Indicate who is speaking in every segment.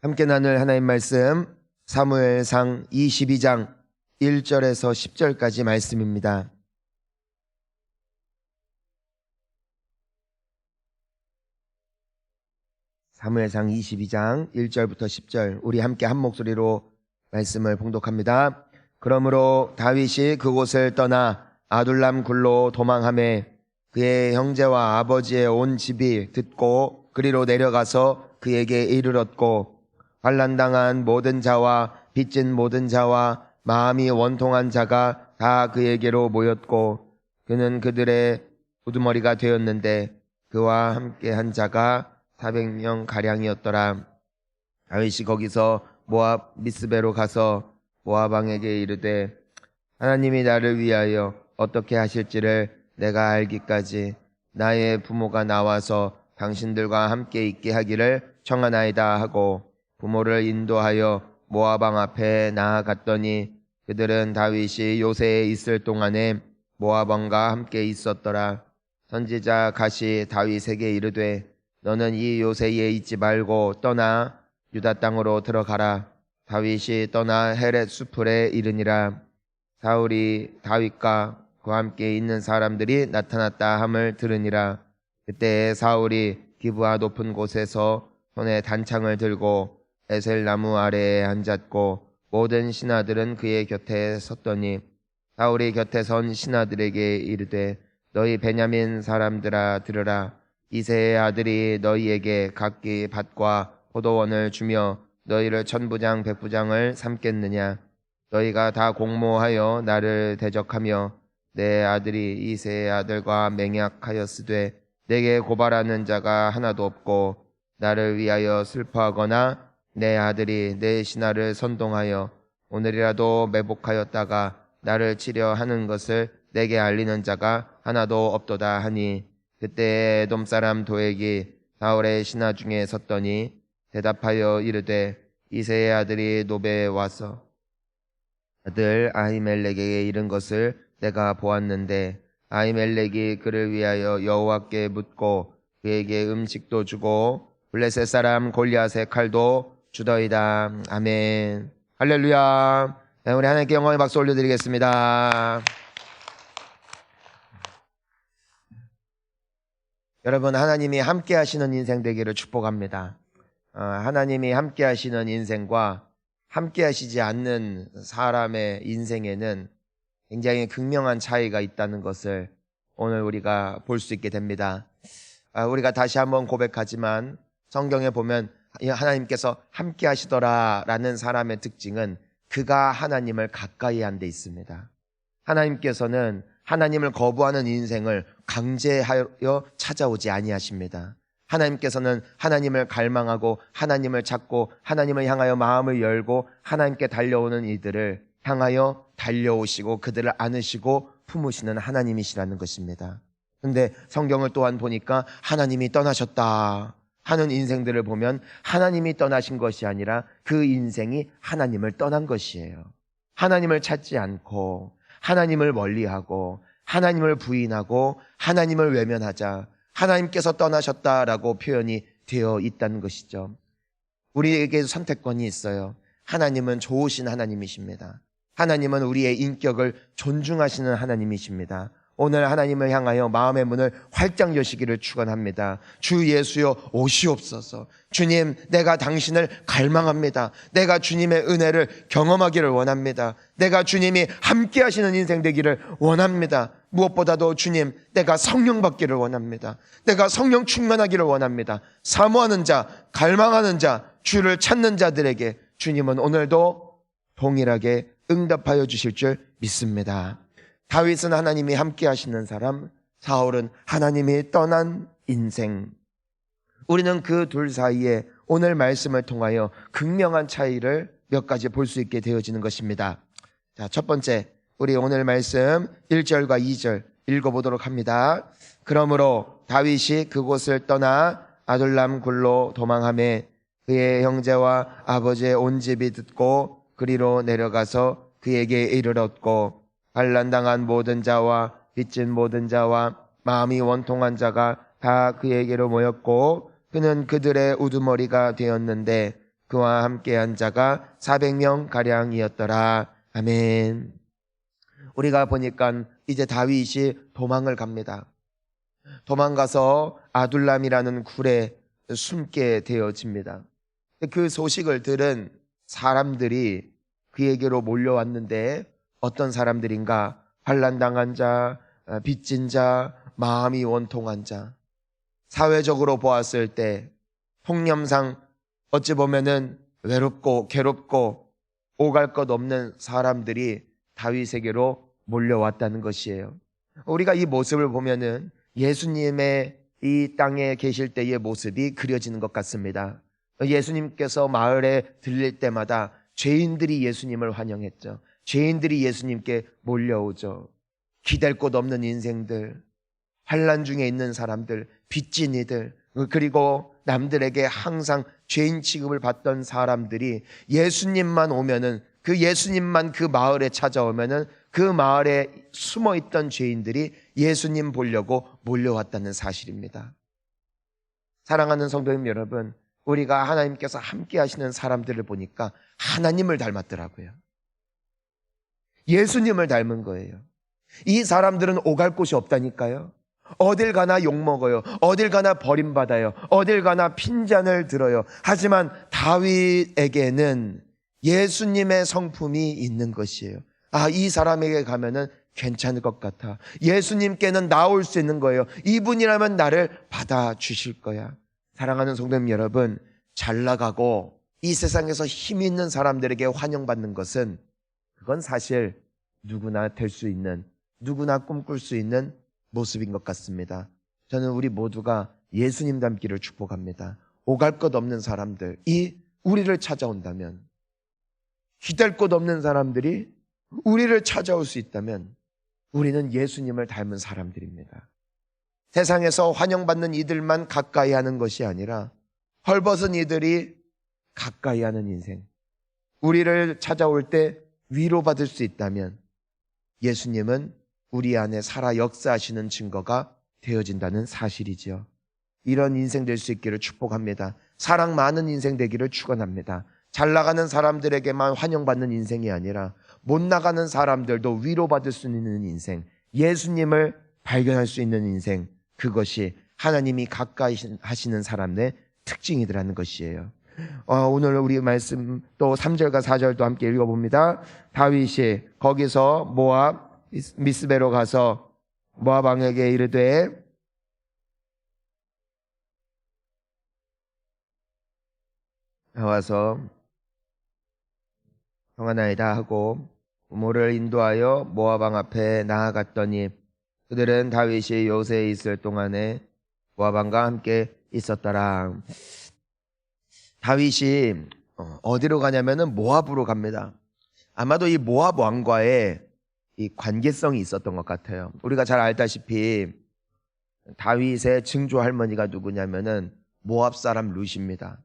Speaker 1: 함께 나눌 하나님 말씀 사무엘상 22장 1절에서 10절까지 말씀입니다. 사무엘상 22장 1절부터 10절 우리 함께 한 목소리로 말씀을 봉독합니다. 그러므로 다윗이 그곳을 떠나 아둘람 굴로 도망하매 그의 형제와 아버지의 온 집이 듣고 그리로 내려가서 그에게 이르렀고 환난당한 모든 자와 빚진 모든 자와 마음이 원통한 자가 다 그에게로 모였고 그는 그들의 우두머리가 되었는데 그와 함께한 자가 400명 가량이었더라. 다윗이 거기서 모압 미스베로 가서 모압 왕에게 이르되 하나님이 나를 위하여 어떻게 하실지를 내가 알기까지 나의 부모가 나와서 당신들과 함께 있게 하기를 청하나이다 하고 부모를 인도하여 모압 왕 앞에 나아갔더니 그들은 다윗이 요새에 있을 동안에 모압 왕과 함께 있었더라. 선지자 갓이 다윗에게 이르되 너는 이 요새에 있지 말고 떠나 유다 땅으로 들어가라. 다윗이 떠나 헤렛 수풀에 이르니라. 사울이 다윗과 그와 함께 있는 사람들이 나타났다 함을 들으니라. 그때 사울이 기브아 높은 곳에서 손에 단창을 들고 에셀 나무 아래에 앉았고 모든 신하들은 그의 곁에 섰더니 사울이 곁에 선 신하들에게 이르되 너희 베냐민 사람들아 들으라. 이새의 아들이 너희에게 각기 밭과 포도원을 주며 너희를 천부장 백부장을 삼겠느냐. 너희가 다 공모하여 나를 대적하며 내 아들이 이새의 아들과 맹약하였으되 내게 고발하는 자가 하나도 없고 나를 위하여 슬퍼하거나 내 아들이 내 신하를 선동하여 오늘이라도 매복하였다가 나를 치려 하는 것을 내게 알리는 자가 하나도 없도다 하니 그때 에돔 사람 도액이 사울의 신하 중에 섰더니 대답하여 이르되 이새의 아들이 노베에 와서 아들 아히멜렉에게 이른 것을 내가 보았는데 아히멜렉이 그를 위하여 여호와께 묻고 그에게 음식도 주고 블레셋 사람 골리앗의 칼도 주더이다. 아멘. 할렐루야. 우리 하나님께 영광의 박수 올려드리겠습니다. 여러분, 하나님이 함께 하시는 인생 되기를 축복합니다. 하나님이 함께 하시는 인생과 함께 하시지 않는 사람의 인생에는 굉장히 극명한 차이가 있다는 것을 오늘 우리가 볼 수 있게 됩니다. 우리가 다시 한번 고백하지만 성경에 보면 하나님께서 함께 하시더라라는 사람의 특징은 그가 하나님을 가까이 한 데 있습니다. 하나님께서는 하나님을 거부하는 인생을 강제하여 찾아오지 아니하십니다. 하나님께서는 하나님을 갈망하고 하나님을 찾고 하나님을 향하여 마음을 열고 하나님께 달려오는 이들을 향하여 달려오시고 그들을 안으시고 품으시는 하나님이시라는 것입니다. 그런데 성경을 또한 보니까 하나님이 떠나셨다 하는 인생들을 보면 하나님이 떠나신 것이 아니라 그 인생이 하나님을 떠난 것이에요. 하나님을 찾지 않고 하나님을 멀리하고 하나님을 부인하고 하나님을 외면하자 하나님께서 떠나셨다라고 표현이 되어 있다는 것이죠. 우리에게 선택권이 있어요. 하나님은 좋으신 하나님이십니다. 하나님은 우리의 인격을 존중하시는 하나님이십니다. 오늘 하나님을 향하여 마음의 문을 활짝 여시기를 축원합니다. 주 예수여 오시옵소서. 주님, 내가 당신을 갈망합니다. 내가 주님의 은혜를 경험하기를 원합니다. 내가 주님이 함께 하시는 인생 되기를 원합니다. 무엇보다도 주님, 내가 성령 받기를 원합니다. 내가 성령 충만하기를 원합니다. 사모하는 자, 갈망하는 자, 주를 찾는 자들에게 주님은 오늘도 동일하게 응답하여 주실 줄 믿습니다. 다윗은 하나님이 함께 하시는 사람, 사울은 하나님이 떠난 인생. 우리는 그 둘 사이에 오늘 말씀을 통하여 극명한 차이를 몇 가지 볼 수 있게 되어지는 것입니다. 자, 첫 번째, 우리 오늘 말씀 1절과 2절 읽어보도록 합니다. 그러므로 다윗이 그곳을 떠나 아둘람 굴로 도망하매 그의 형제와 아버지의 온 집이 듣고 그리로 내려가서 그에게 이르렀고 환난당한 모든 자와 빚진 모든 자와 마음이 원통한 자가 다 그에게로 모였고 그는 그들의 우두머리가 되었는데 그와 함께한 자가 400명 가량이었더라. 아멘. 우리가 보니까 이제 다윗이 도망을 갑니다. 도망가서 아둘람이라는 굴에 숨게 되어집니다. 그 소식을 들은 사람들이 그에게로 몰려왔는데 어떤 사람들인가? 환난당한 자, 빚진 자, 마음이 원통한 자. 사회적으로 보았을 때 통념상 어찌 보면은 외롭고 괴롭고 오갈 것 없는 사람들이 다윗에게로 몰려왔다는 것이에요. 우리가 이 모습을 보면은 예수님의 이 땅에 계실 때의 모습이 그려지는 것 같습니다. 예수님께서 마을에 들릴 때마다 죄인들이 예수님을 환영했죠. 죄인들이 예수님께 몰려오죠. 기댈 곳 없는 인생들, 환난 중에 있는 사람들, 빚진 이들, 그리고 남들에게 항상 죄인 취급을 받던 사람들이 예수님만 오면은, 그 예수님만 그 마을에 찾아오면은 그 마을에 숨어있던 죄인들이 예수님 보려고 몰려왔다는 사실입니다. 사랑하는 성도님 여러분, 우리가 하나님께서 함께 하시는 사람들을 보니까 하나님을 닮았더라고요. 예수님을 닮은 거예요. 이 사람들은 오갈 곳이 없다니까요. 어딜 가나 욕먹어요. 어딜 가나 버림받아요. 어딜 가나 핀잔을 들어요. 하지만 다윗에게는 예수님의 성품이 있는 것이에요. 아, 이 사람에게 가면은 괜찮을 것 같아. 예수님께는 나올 수 있는 거예요. 이분이라면 나를 받아주실 거야. 사랑하는 성도님 여러분, 잘 나가고 이 세상에서 힘 있는 사람들에게 환영받는 것은, 그건 사실 누구나 될 수 있는, 누구나 꿈꿀 수 있는 모습인 것 같습니다. 저는 우리 모두가 예수님 닮기를 축복합니다. 오갈 것 없는 사람들이 우리를 찾아온다면, 기댈 곳 없는 사람들이 우리를 찾아올 수 있다면 우리는 예수님을 닮은 사람들입니다. 세상에서 환영받는 이들만 가까이 하는 것이 아니라 헐벗은 이들이 가까이 하는 인생, 우리를 찾아올 때 위로받을 수 있다면 예수님은 우리 안에 살아 역사하시는 증거가 되어진다는 사실이지요. 이런 인생 될 수 있기를 축복합니다. 사랑 많은 인생 되기를 축원합니다. 잘 나가는 사람들에게만 환영받는 인생이 아니라 못 나가는 사람들도 위로받을 수 있는 인생, 예수님을 발견할 수 있는 인생, 그것이 하나님이 가까이 하시는 사람의 특징이라는 것이에요. 오늘 우리 말씀 또 3절과 4절도 함께 읽어봅니다. 다윗이 거기서 모압 미스베로 가서 모압 왕에게 이르되 와서 평안하이다 하고 부모를 인도하여 모압 왕 앞에 나아갔더니 그들은 다윗이 요새에 있을 동안에 모압 왕과 함께 있었더라. 다윗이 어디로 가냐면은 모압으로 갑니다. 아마도 이 모압 왕과의 이 관계성이 있었던 것 같아요. 우리가 잘 알다시피 다윗의 증조 할머니가 누구냐면은 모압 사람 룻입니다.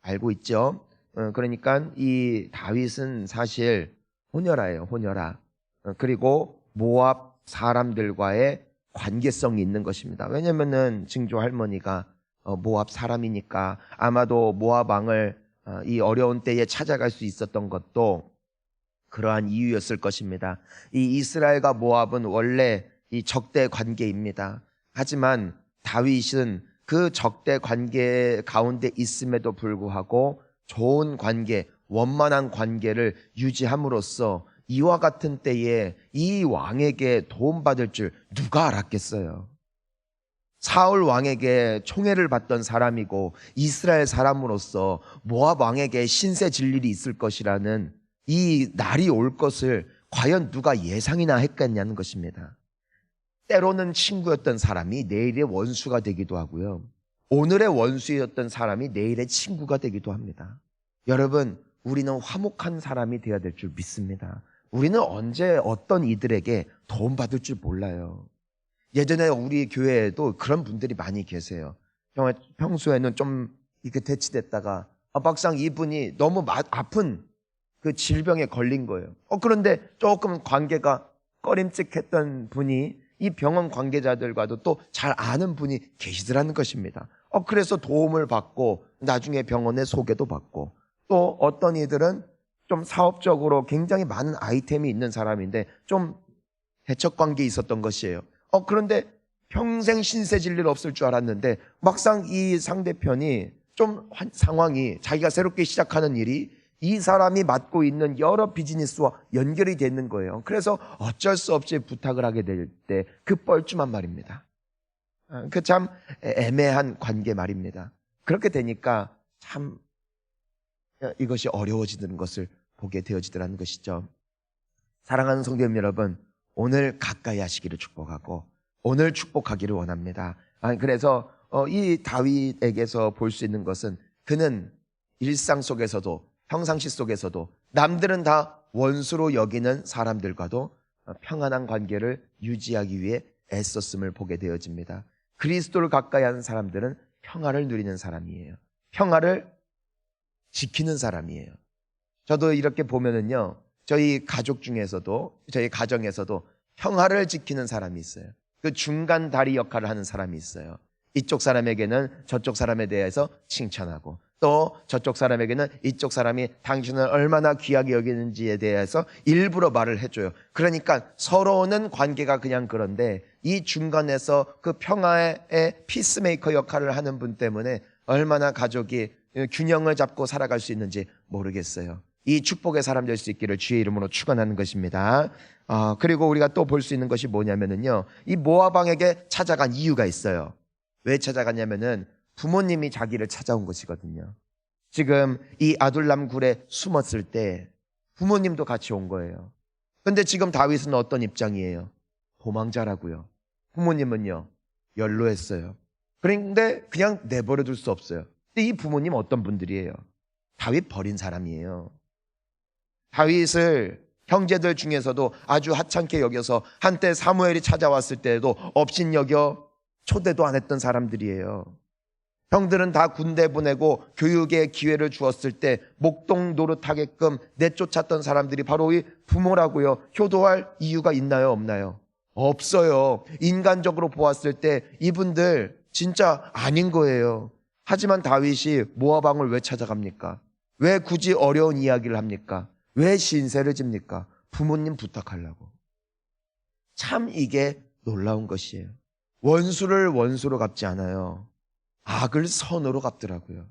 Speaker 1: 알고 있죠? 그러니까 이 다윗은 사실 호녀라예요, 호녀라. 그리고 모압 사람들과의 관계성이 있는 것입니다. 왜냐면은 증조 할머니가 모압 사람이니까 아마도 모압 왕을 이 어려운 때에 찾아갈 수 있었던 것도 그러한 이유였을 것입니다. 이 이스라엘과 모압은 원래 이 적대 관계입니다. 하지만 다윗은 그 적대 관계 가운데 있음에도 불구하고 좋은 관계, 원만한 관계를 유지함으로써 이와 같은 때에 이 왕에게 도움받을 줄 누가 알았겠어요? 사울 왕에게 총애를 받던 사람이고 이스라엘 사람으로서 모압 왕에게 신세 질 일이 있을 것이라는 이 날이 올 것을 과연 누가 예상이나 했겠냐는 것입니다. 때로는 친구였던 사람이 내일의 원수가 되기도 하고요. 오늘의 원수였던 사람이 내일의 친구가 되기도 합니다. 여러분, 우리는 화목한 사람이 되어야 될 줄 믿습니다. 우리는 언제 어떤 이들에게 도움받을 줄 몰라요. 예전에 우리 교회에도 그런 분들이 많이 계세요. 정말 평소에는 좀 이렇게 대치됐다가 막상 이분이 너무 아픈 그 질병에 걸린 거예요. 그런데 조금 관계가 꺼림칙했던 분이 이 병원 관계자들과도 또 잘 아는 분이 계시더라는 것입니다. 그래서 도움을 받고 나중에 병원에 소개도 받고, 또 어떤 이들은 좀 사업적으로 굉장히 많은 아이템이 있는 사람인데 좀 대척관계에 있었던 것이에요. 그런데 평생 신세 질 일 없을 줄 알았는데 막상 이 상대편이 좀 상황이, 자기가 새롭게 시작하는 일이 이 사람이 맡고 있는 여러 비즈니스와 연결이 되는 거예요. 그래서 어쩔 수 없이 부탁을 하게 될 때 그 뻘쭘한 말입니다. 그 참 애매한 관계 말입니다. 그렇게 되니까 참 이것이 어려워지는 것을 보게 되어지더라는 것이죠. 사랑하는 성도님 여러분, 오늘 가까이 하시기를 축복하고 오늘 축복하기를 원합니다. 그래서 이 다윗에게서 볼 수 있는 것은 그는 일상 속에서도 평상시 속에서도 남들은 다 원수로 여기는 사람들과도 평안한 관계를 유지하기 위해 애썼음을 보게 되어집니다. 그리스도를 가까이 하는 사람들은 평화를 누리는 사람이에요. 평화를 지키는 사람이에요. 저도 이렇게 보면은요, 저희 가족 중에서도, 저희 가정에서도 평화를 지키는 사람이 있어요. 그 중간 다리 역할을 하는 사람이 있어요. 이쪽 사람에게는 저쪽 사람에 대해서 칭찬하고, 또 저쪽 사람에게는 이쪽 사람이 당신을 얼마나 귀하게 여기는지에 대해서 일부러 말을 해줘요. 그러니까 서로는 관계가 그냥 그런데 이 중간에서 그 평화의 피스메이커 역할을 하는 분 때문에 얼마나 가족이 균형을 잡고 살아갈 수 있는지 모르겠어요. 이 축복의 사람 될 수 있기를 주의 이름으로 축원하는 것입니다. 그리고 우리가 또 볼 수 있는 것이 뭐냐면은요, 이 모압 왕에게 찾아간 이유가 있어요. 왜 찾아갔냐면은 부모님이 자기를 찾아온 것이거든요. 지금 이 아둘람 굴에 숨었을 때 부모님도 같이 온 거예요. 근데 지금 다윗은 어떤 입장이에요? 도망자라고요. 부모님은요, 연로했어요. 그런데 그냥 내버려 둘 수 없어요. 근데 이 부모님 어떤 분들이에요? 다윗 버린 사람이에요. 다윗을 형제들 중에서도 아주 하찮게 여겨서 한때 사무엘이 찾아왔을 때에도 업신여겨 초대도 안 했던 사람들이에요. 형들은 다 군대 보내고 교육의 기회를 주었을 때 목동 노릇하게끔 내쫓았던 사람들이 바로 이 부모라고요. 효도할 이유가 있나요, 없나요? 없어요. 인간적으로 보았을 때 이분들 진짜 아닌 거예요. 하지만 다윗이 모압 왕을 왜 찾아갑니까? 왜 굳이 어려운 이야기를 합니까? 왜 신세를 집니까? 부모님 부탁하려고. 참 이게 놀라운 것이에요. 원수를 원수로 갚지 않아요. 악을 선으로 갚더라고요.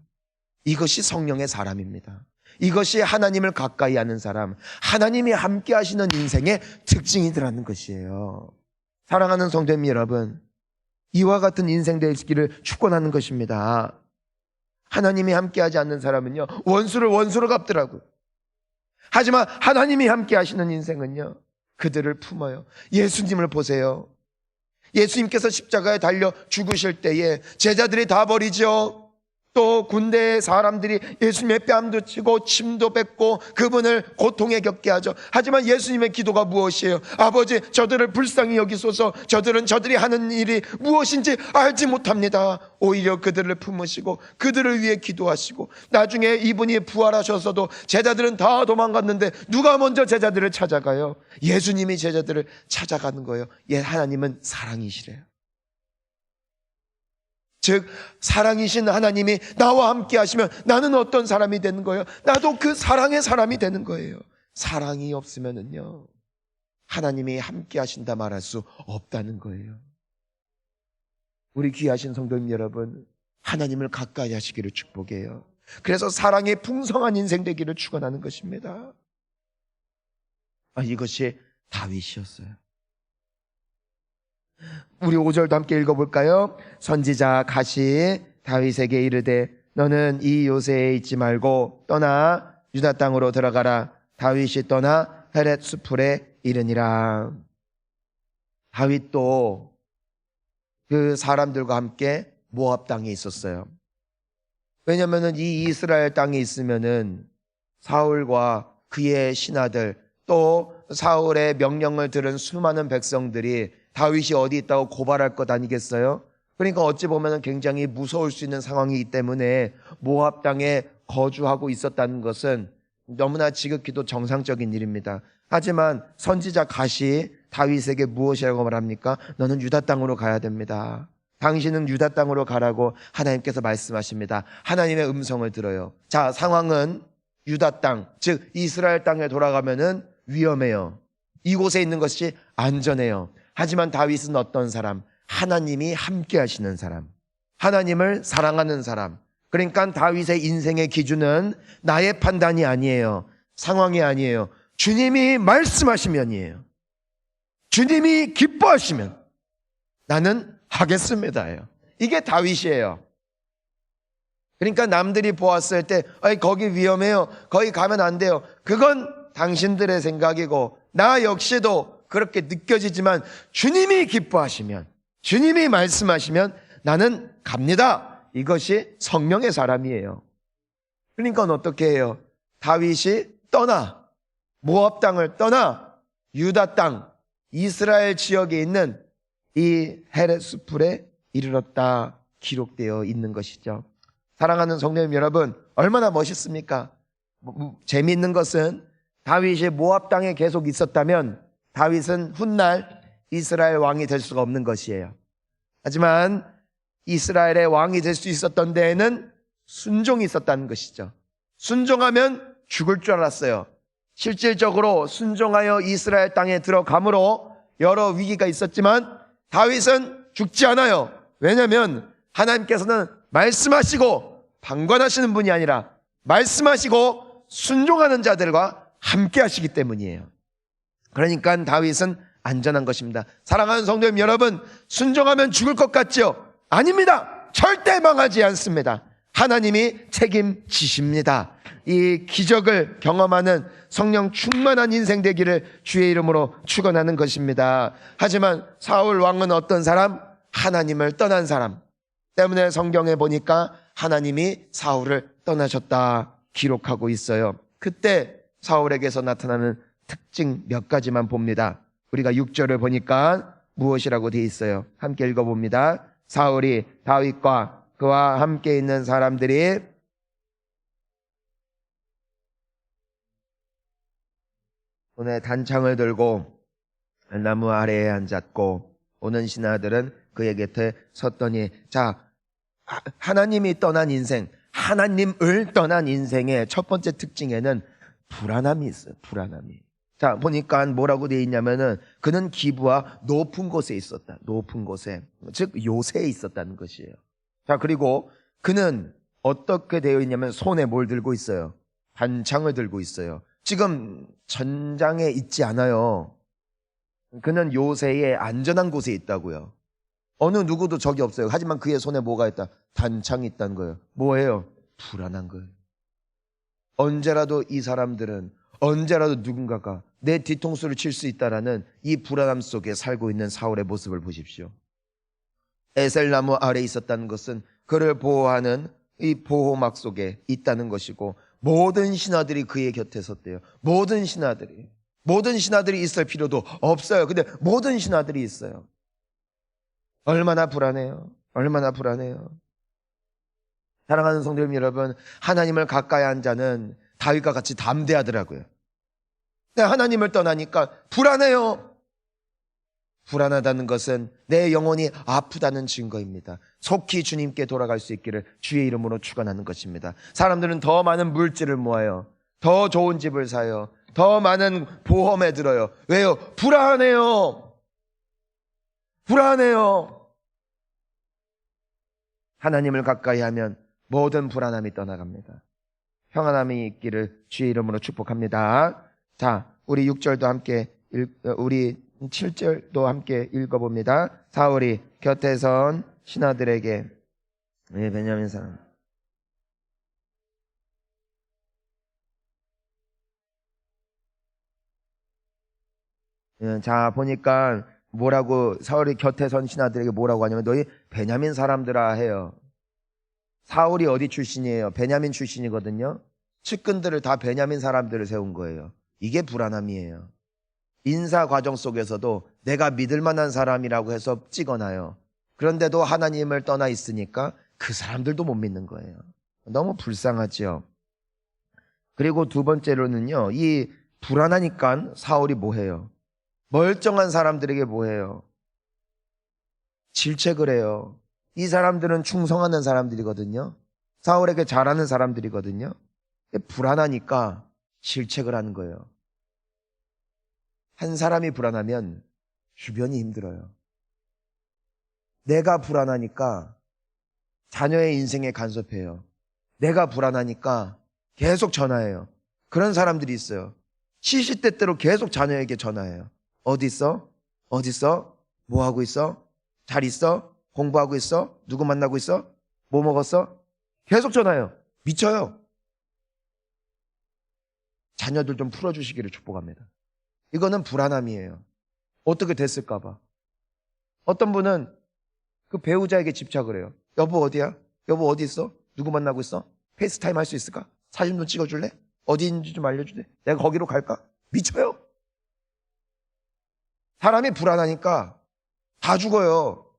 Speaker 1: 이것이 성령의 사람입니다. 이것이 하나님을 가까이 하는 사람, 하나님이 함께 하시는 인생의 특징이더라는 것이에요. 사랑하는 성도님 여러분, 이와 같은 인생 되시기를 축원하는 것입니다. 하나님이 함께하지 않는 사람은요, 원수를 원수로 갚더라고요. 하지만 하나님이 함께 하시는 인생은요, 그들을 품어요. 예수님을 보세요. 예수님께서 십자가에 달려 죽으실 때에 제자들이 다 버리죠. 또 군대의 사람들이 예수님의 뺨도 치고 침도 뱉고 그분을 고통에 겪게 하죠. 하지만 예수님의 기도가 무엇이에요? 아버지, 저들을 불쌍히 여기소서. 저들은 저들이 하는 일이 무엇인지 알지 못합니다. 오히려 그들을 품으시고 그들을 위해 기도하시고, 나중에 이분이 부활하셔서도 제자들은 다 도망갔는데 누가 먼저 제자들을 찾아가요? 예수님이 제자들을 찾아가는 거예요. 하나님은 사랑이시래요. 즉 사랑이신 하나님이 나와 함께 하시면 나는 어떤 사람이 되는 거예요? 나도 그 사랑의 사람이 되는 거예요. 사랑이 없으면은요, 하나님이 함께 하신다 말할 수 없다는 거예요. 우리 귀하신 성도님 여러분, 하나님을 가까이 하시기를 축복해요. 그래서 사랑의 풍성한 인생 되기를 축원하는 것입니다. 이것이 다윗이었어요. 우리 5절도 함께 읽어볼까요? 선지자 갓이 다윗에게 이르되 너는 이 요새에 있지 말고 떠나 유다 땅으로 들어가라. 다윗이 떠나 헤렛 수풀에 이르니라. 다윗도 그 사람들과 함께 모압 땅에 있었어요. 왜냐하면 이 이스라엘 땅에 있으면은 사울과 그의 신하들, 또 사울의 명령을 들은 수많은 백성들이 다윗이 어디 있다고 고발할 것 아니겠어요? 그러니까 어찌 보면 굉장히 무서울 수 있는 상황이기 때문에 모압 땅에 거주하고 있었다는 것은 너무나 지극히도 정상적인 일입니다. 하지만 선지자 갓이 다윗에게 무엇이라고 말합니까? 너는 유다 땅으로 가야 됩니다. 당신은 유다 땅으로 가라고 하나님께서 말씀하십니다. 하나님의 음성을 들어요. 자, 상황은 유다 땅, 즉 이스라엘 땅에 돌아가면은 위험해요. 이곳에 있는 것이 안전해요. 하지만 다윗은 어떤 사람? 하나님이 함께 하시는 사람, 하나님을 사랑하는 사람. 그러니까 다윗의 인생의 기준은 나의 판단이 아니에요. 상황이 아니에요. 주님이 말씀하시면이에요. 주님이 기뻐하시면 나는 하겠습니다예요. 이게 다윗이에요. 그러니까 남들이 보았을 때 거기 위험해요, 거기 가면 안 돼요, 그건 당신들의 생각이고 나 역시도 그렇게 느껴지지만 주님이 기뻐하시면, 주님이 말씀하시면 나는 갑니다. 이것이 성령의 사람이에요. 그러니까 어떻게 해요? 다윗이 떠나 모압 땅을 떠나 유다 땅 이스라엘 지역에 있는 이 헤레스 풀에 이르렀다 기록되어 있는 것이죠. 사랑하는 성도님 여러분, 얼마나 멋있습니까? 재미있는 것은 다윗이 모압 땅에 계속 있었다면 다윗은 훗날 이스라엘 왕이 될 수가 없는 것이에요. 하지만 이스라엘의 왕이 될 수 있었던 데에는 순종이 있었다는 것이죠. 순종하면 죽을 줄 알았어요. 실질적으로 순종하여 이스라엘 땅에 들어가므로 여러 위기가 있었지만 다윗은 죽지 않아요. 왜냐하면 하나님께서는 말씀하시고 방관하시는 분이 아니라 말씀하시고 순종하는 자들과 함께 하시기 때문이에요. 그러니까 다윗은 안전한 것입니다. 사랑하는 성도님 여러분, 순종하면 죽을 것 같죠? 아닙니다. 절대 망하지 않습니다. 하나님이 책임지십니다. 이 기적을 경험하는 성령 충만한 인생 되기를 주의 이름으로 축원하는 것입니다. 하지만 사울 왕은 어떤 사람? 하나님을 떠난 사람 때문에 성경에 보니까 하나님이 사울을 떠나셨다 기록하고 있어요. 그때 사울에게서 나타나는 특징 몇 가지만 봅니다. 우리가 6절을 보니까 무엇이라고 되어 있어요? 함께 읽어봅니다. 사울이 다윗과 그와 함께 있는 사람들이 손에 단창을 들고 나무 아래에 앉았고 오는 신하들은 그의 곁에 섰더니, 자, 하나님이 떠난 인생, 하나님을 떠난 인생의 첫 번째 특징에는 불안함이 있어요. 불안함이. 자, 보니까 뭐라고 되어 있냐면은 그는 기부와 높은 곳에 있었다. 높은 곳에, 즉 요새에 있었다는 것이에요. 자, 그리고 그는 어떻게 되어 있냐면 손에 뭘 들고 있어요? 단창을 들고 있어요. 지금 전장에 있지 않아요. 그는 요새에 안전한 곳에 있다고요. 어느 누구도 적이 없어요. 하지만 그의 손에 뭐가 있다? 단창이 있다는 거예요. 뭐예요? 불안한 거예요. 언제라도 이 사람들은, 언제라도 누군가가 내 뒤통수를 칠 수 있다라는 이 불안함 속에 살고 있는 사울의 모습을 보십시오. 에셀나무 아래에 있었다는 것은 그를 보호하는 이 보호막 속에 있다는 것이고, 모든 신하들이 그의 곁에 섰대요. 모든 신하들이 있을 필요도 없어요. 근데 모든 신하들이 있어요. 얼마나 불안해요. 얼마나 불안해요. 사랑하는 성도 여러분, 하나님을 가까이 한 자는 다윗과 같이 담대하더라고요. 근데 하나님을 떠나니까 불안해요. 불안하다는 것은 내 영혼이 아프다는 증거입니다. 속히 주님께 돌아갈 수 있기를 주의 이름으로 축원하는 것입니다. 사람들은 더 많은 물질을 모아요. 더 좋은 집을 사요. 더 많은 보험에 들어요. 왜요? 불안해요. 불안해요. 하나님을 가까이 하면 모든 불안함이 떠나갑니다. 평안함이 있기를 주의 이름으로 축복합니다. 자, 우리 6절도 함께 우리 7절도 함께 읽어봅니다. 사울이 곁에 선 신하들에게, 베냐민 사람, 자, 보니까 뭐라고, 사울이 곁에 선 신하들에게 뭐라고 하냐면 너희 베냐민 사람들아 해요. 사울이 어디 출신이에요? 베냐민 출신이거든요. 측근들을 다 베냐민 사람들을 세운 거예요. 이게 불안함이에요. 인사 과정 속에서도 내가 믿을 만한 사람이라고 해서 찍어놔요. 그런데도 하나님을 떠나 있으니까 그 사람들도 못 믿는 거예요. 너무 불쌍하죠. 그리고 두 번째로는요, 이 불안하니까 사울이 뭐해요? 멀쩡한 사람들에게 뭐해요? 질책을 해요. 이 사람들은 충성하는 사람들이거든요. 사울에게 잘하는 사람들이거든요. 불안하니까 실책을 하는 거예요. 한 사람이 불안하면 주변이 힘들어요. 내가 불안하니까 자녀의 인생에 간섭해요. 내가 불안하니까 계속 전화해요. 그런 사람들이 있어요. 시시때때로 계속 자녀에게 전화해요. 어디 있어? 어디 있어? 뭐 하고 있어? 잘 있어? 공부하고 있어? 누구 만나고 있어? 뭐 먹었어? 계속 전화해요. 미쳐요. 자녀들 좀 풀어주시기를 축복합니다. 이거는 불안함이에요. 어떻게 됐을까 봐. 어떤 분은 그 배우자에게 집착을 해요. 여보 어디야? 여보 어디 있어? 누구 만나고 있어? 페이스타임 할 수 있을까? 사진 좀 찍어줄래? 어디 있는지 좀 알려줄래? 내가 거기로 갈까? 미쳐요. 사람이 불안하니까 다 죽어요.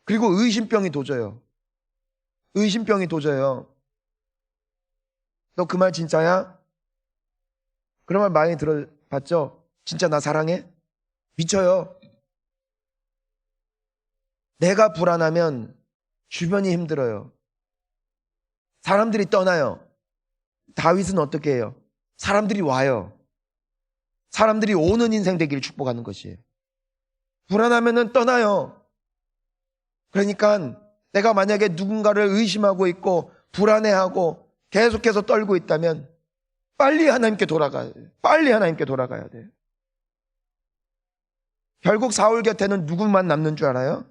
Speaker 1: 그리고 의심병이 도져요. 의심병이 도져요. 너 그 말 진짜야? 그런 말 많이 들어봤죠? 진짜 나 사랑해? 미쳐요. 내가 불안하면 주변이 힘들어요. 사람들이 떠나요. 다윗은 어떻게 해요? 사람들이 와요. 사람들이 오는 인생 되기를 축복하는 것이에요. 불안하면은 떠나요. 그러니까 내가 만약에 누군가를 의심하고 있고 불안해하고 계속해서 떨고 있다면 빨리 하나님께 돌아가야 돼요. 빨리 하나님께 돌아가야 돼요. 결국 사울 곁에는 누구만 남는 줄 알아요?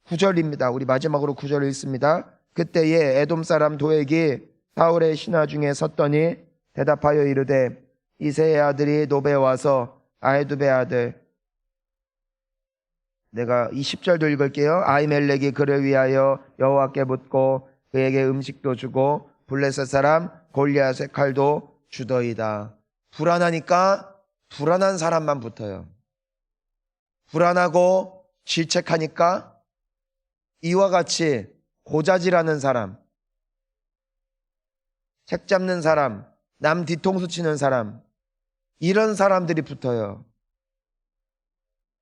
Speaker 1: 9절입니다. 우리 마지막으로 9절을 읽습니다. 그때에 에돔 사람 도액이 사울의 신하 중에 섰더니 대답하여 이르되 이새의 아들이 노베에 와서 아히두베의 아들, 내가 이 10절도 읽을게요. 아히멜렉이 그를 위하여 여호와께 묻고 그에게 음식도 주고 블레셋 사람 골리앗의 칼도 주더이다. 불안하니까 불안한 사람만 붙어요. 불안하고 질책하니까 이와 같이 고자질하는 사람, 책 잡는 사람, 남 뒤통수 치는 사람, 이런 사람들이 붙어요.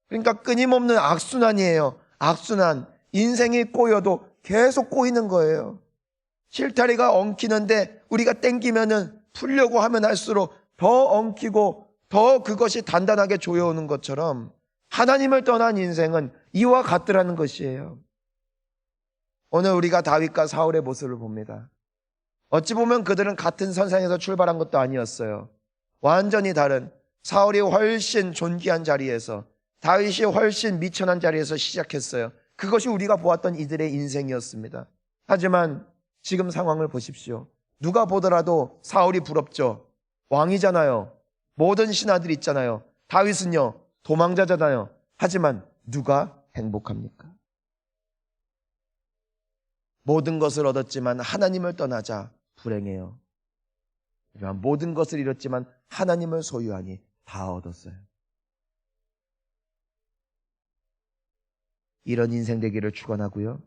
Speaker 1: 그러니까 끊임없는 악순환이에요. 악순환. 인생이 꼬여도 계속 꼬이는 거예요. 실타리가 엉키는데 우리가 땡기면은 풀려고 하면 할수록 더 엉키고 더 그것이 단단하게 조여오는 것처럼 하나님을 떠난 인생은 이와 같더라는 것이에요. 오늘 우리가 다윗과 사울의 모습을 봅니다. 어찌 보면 그들은 같은 선상에서 출발한 것도 아니었어요. 완전히 다른, 사울이 훨씬 존귀한 자리에서, 다윗이 훨씬 미천한 자리에서 시작했어요. 그것이 우리가 보았던 이들의 인생이었습니다. 하지만 지금 상황을 보십시오. 누가 보더라도 사울이 부럽죠. 왕이잖아요. 모든 신하들이 있잖아요. 다윗은요, 도망자잖아요. 하지만 누가 행복합니까? 모든 것을 얻었지만 하나님을 떠나자 불행해요. 모든 것을 잃었지만 하나님을 소유하니 다 얻었어요. 이런 인생 되기를 축원하고요.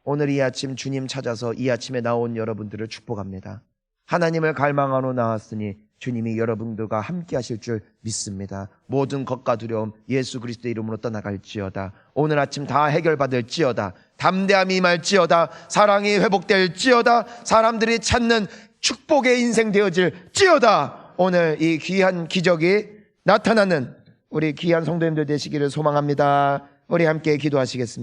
Speaker 1: 오늘 이 아침 주님 찾아서 이 아침에 나온 여러분들을 축복합니다. 하나님을 갈망하러 나왔으니 주님이 여러분들과 함께 하실 줄 믿습니다. 모든 것과 두려움 예수 그리스도의 이름으로 떠나갈지어다. 오늘 아침 다 해결받을지어다. 담대함이 임할지어다. 사랑이 회복될지어다. 사람들이 찾는 축복의 인생 되어질지어다. 오늘 이 귀한 기적이 나타나는 우리 귀한 성도님들 되시기를 소망합니다. 우리 함께 기도하시겠습니다.